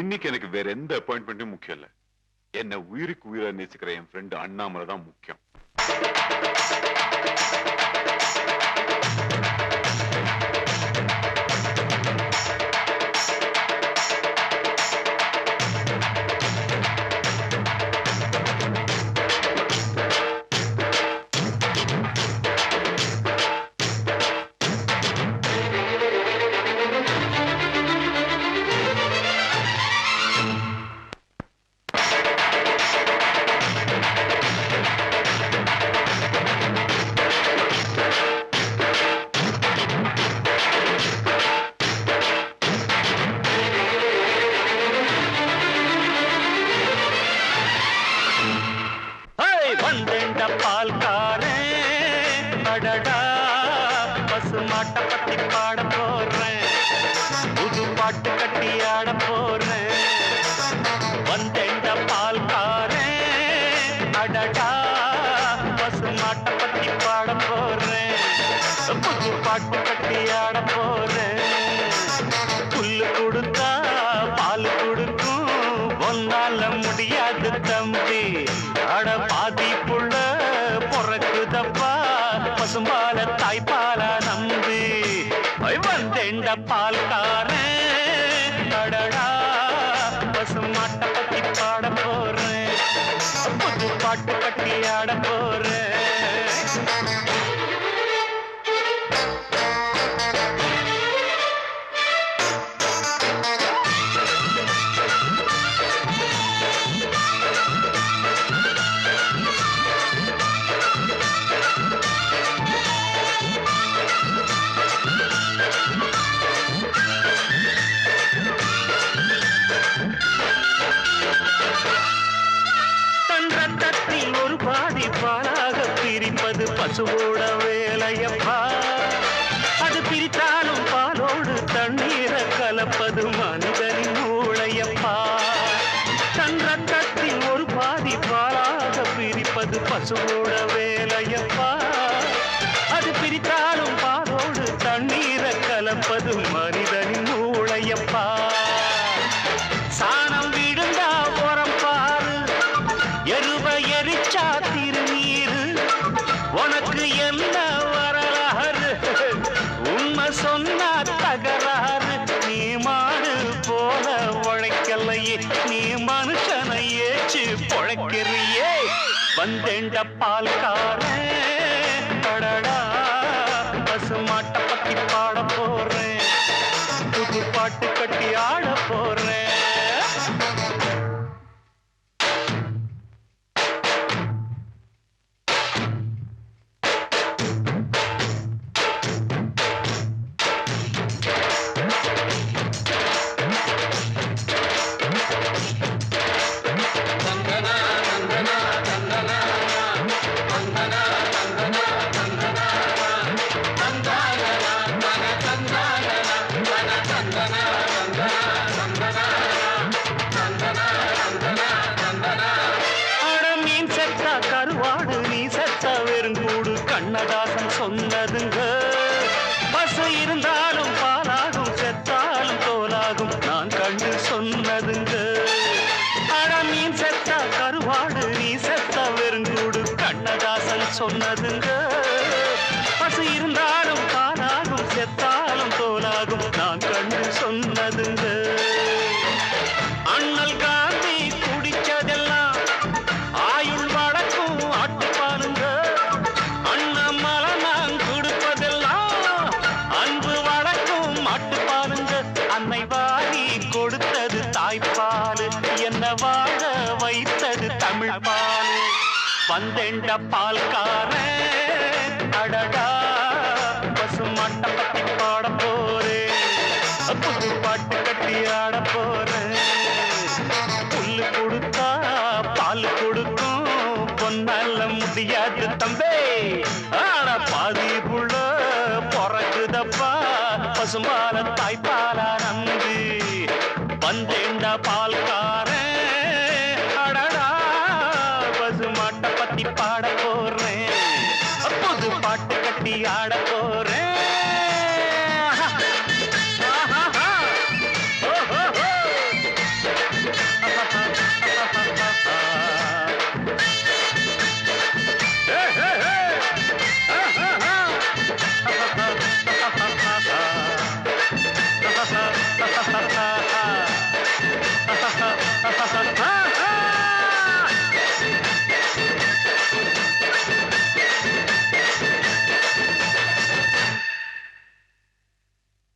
இன்னைக்கு எனக்கு வேற எந்த அப்பாயின்மெண்ட்டும் முக்கியம் இல்ல. என்ன உயிருக்கு உயிரா நேசிக்கிற என் ஃப்ரெண்ட் அண்ணாமலை தான் முக்கியம். வந்தேண்ட பால்காரன் அடடா பசுமாட்ட பத்தி பாட போறேன், புது பாட்டு கட்டி ஆட போறேன். வந்தேண்ட பால்காரன் அடடா பசுமாட்ட பத்தி பாட போறேன், புது பாட்டு கட்டி ஆட போறேன். புல்லு கொடுத்தா பால் கொடுக்கும், ஒன்னால முடியாது தம்பி. அட பாதி புள்ள பொறக்குதப்பா, பசும்பால தாய்ப்பால நம்பி. வந்தேண்ட பால்காரன் அடடா பசுமாட்ட பத்தி பாட போறேன், புது பாட்டு கட்டி ஆட போறேன். ஒரு பாதி பாலாக பிரிப்பது பசுவோட வேலையப்பா, அது பிரித்தாலும் பாலோடு தண்ணீரை கலப்பது மனிதனின் மூளையப்பா. தன் ரத்தத்தில் ஒரு பாதி பாலாக பிரிப்பது பசுவோட வேலையப்பா, அது பிரித்தாலும் பாலோடு தண்ணீரை கலப்பது மனிதனின் மூளையப்பா. சாணம் விடுந்தா உரம் பாரு, எருவ எரிச்சா திருநீரு, உனக்கு என்ன வரலாறு, உண்மை சொன்னா தகராறு. நீ மாடு போல உழைக்கலையே, நீ மனுஷனை ஏச்சு பொழைக்கிறியே. வந்தேண்ட பால்காரன் அடடா பசுமாட்ட பத்தி பாட போறேன், புது பாட்டு கட்டி ஆட போறேன். கருவாடு நீ செத்த வெறுங்கூடு கண்ணதாசன் சொன்னதுங்க. பசு இருந்தாலும் பாலாகும், செத்தாலும் தோலாகும், நான் கண்டு சொன்னதுங்க. அட மீன் செத்த கருவாடு நீ செத்த வெறுங்கூடு கண்ணதாசன் சொன்னதுங்க. பசு இருந்தாலும் பாலாகும், செத்தாலும் தோலாகும், நான் கண்டு சொன்னதுங்க. அண்ணல் காந்தி குடிச்சதெல்லாம் ஆயுள் வழக்கும் ஆட்டுப்பானுங்க, அண்ணாமலை நான் கொடுப்பதெல்லாம் அன்பு வழக்கும் மாட்டுப்பானுங்க. அன்னை வாரி கொடுத்தது தாய்ப்பால், என்ன வாழ வைத்தது தமிழ் பால். வந்தேண்ட பால்காரன் அடடா பசுமாட்ட பத்தி பாட போறேன், புது பாட்டு கட்டி ஆட போறேன். புல்லு கொடுத்தா பால் கொடுக்கும், பொன்னால முடியாது தம்பே. ஆட பாதி புள்ள பொறக்குதப்பா, பசும்பால தாய்ப்பால நம்பி. வந்தேண்ட பால்கார